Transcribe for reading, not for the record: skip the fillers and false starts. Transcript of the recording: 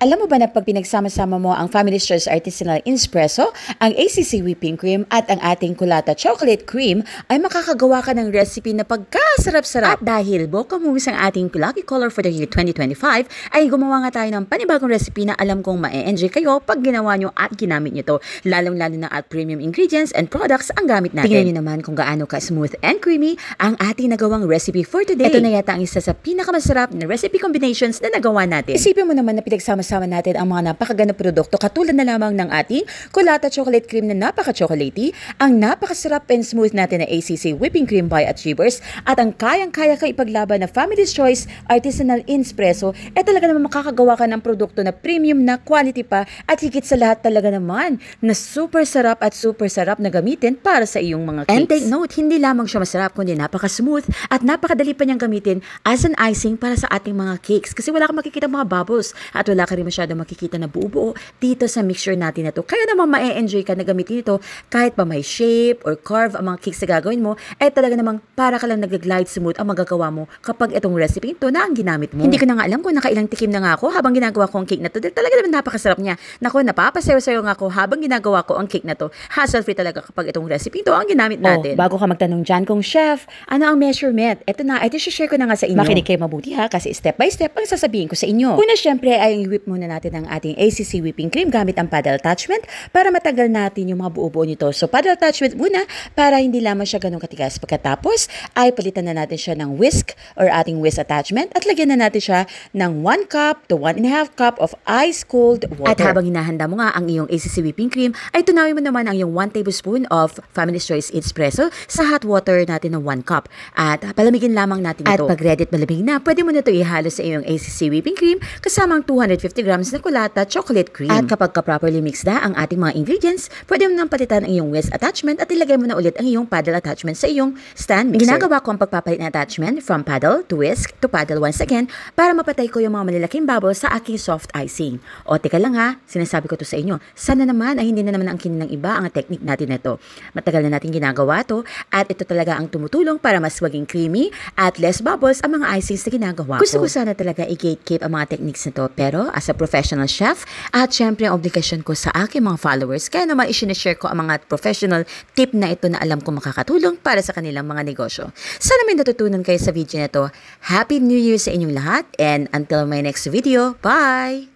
Alam mo ba na pag pinagsama-sama mo ang Family Stores Artisanal Espresso, ang ACC Whipping Cream at ang ating Kulata Chocolate Cream ay makakagawa ka ng recipe na pagkasarap-sarap. At dahil Boca Moves ang ating lucky color for the year 2025, ay gumawa nga tayo ng panibagong recipe na alam kong ma-enjoy kayo pag ginawa nyo at ginamit nyo to. Lalong-lalo na at premium ingredients and products ang gamit natin. Tingnan nyo naman kung gaano ka-smooth and creamy ang ating nagawang recipe for today. Ito na yata ang isa sa pinakamasarap na recipe combinations na nagawa natin. Isipin mo naman na pinagsama-sama natin ang mga napakaganda produkto katulad na lamang ng ating Kulata Chocolate Cream na napaka-chocolatey, ang napakasarap and smooth natin na ACC Whipping Cream by Achievers, at ang kayang-kaya ka ipaglaban na Family's Choice Artisanal Espresso, talaga naman makakagawa ka ng produkto na premium na quality pa, at higit sa lahat talaga naman na super sarap na gamitin para sa iyong mga cakes. And take note, hindi lamang siya masarap kundi napaka-smooth at napakadali pa niyang gamitin as an icing para sa ating mga cakes, kasi wala kang makikita mga bubbles at wala ka rin masyado makikita na buo-buo dito sa mixture natin na to. Kaya naman ma-enjoy ka na gamitin ito kahit pa may shape or carve ang mga cakes na gagawin mo, talaga namang para ka lang nag-glide smooth ang magagawa mo kapag itong recipe ito na ang ginamit mo. Hindi ko na nga alam kung nakailang tikim na nga ako habang ginagawa ko ang cake na to. Talaga naman napakasarap niya. Naku, napapasayo-sayo nga ako habang ginagawa ko ang cake na to. Hassle-free talaga kapag itong recipe ito ang ginamit natin. Bago ka magtanong dyan kung chef, ano ang measurement? Ito share ko na nga sa inyo. Makinig kayo mabuti ha, kasi step by step ang sasabihin ko sa inyo. Una, syempre ay i-whip muna natin ang ating ACC Whipping Cream gamit ang paddle attachment para matagal natin yung mga buo-buo nito. So paddle attachment muna para hindi lamang siya ganun katigas. Pagkatapos ay palitan na natin siya ng whisk or ating whisk attachment at lagyan na natin siya ng 1 cup to 1.5 cup of ice cold water. At habang hinahanda mo nga ang iyong ACC Whipping Cream, ay tunawin mo naman ang iyong 1 tablespoon of Family's Choice Espresso sa hot water natin ng 1 cup. At palamigin lamang natin ito. At pag ready at malamig na, pwede mo na ito ihalo sa iyong ACC Whipping Cream kasama ang 250 grams na Kulata Chocolate Cream. At kapag properly mixed na ang ating mga ingredients, pwede mo nang palitan ang iyong whisk attachment at ilagay mo na ulit ang iyong paddle attachment sa iyong stand mixer. Ginagawa ko ang pagpapalit ng attachment from paddle to whisk to paddle once again para mapatay ko yung mga malalaking bubbles sa aking soft icing. O teka lang ha, sinasabi ko to sa inyo. Sana naman ay hindi na naman ang kinin ng iba ang technique natin na ito. Matagal na natin ginagawa to at ito talaga ang tumutulong para mas maging creamy at less bubbles ang mga icings na ginagawa ko. Gusto ko sana talaga i-gatekeep ang mga techniques na to, pero as a professional chef at syempre ang obligasyon ko sa aking mga followers, kaya naman i-share ko ang mga professional tip na ito na alam ko makakatulong para sa kanilang mga negosyo. Sana may natutunan kayo sa video na to. Happy New Year sa inyong lahat, and until my next video, bye!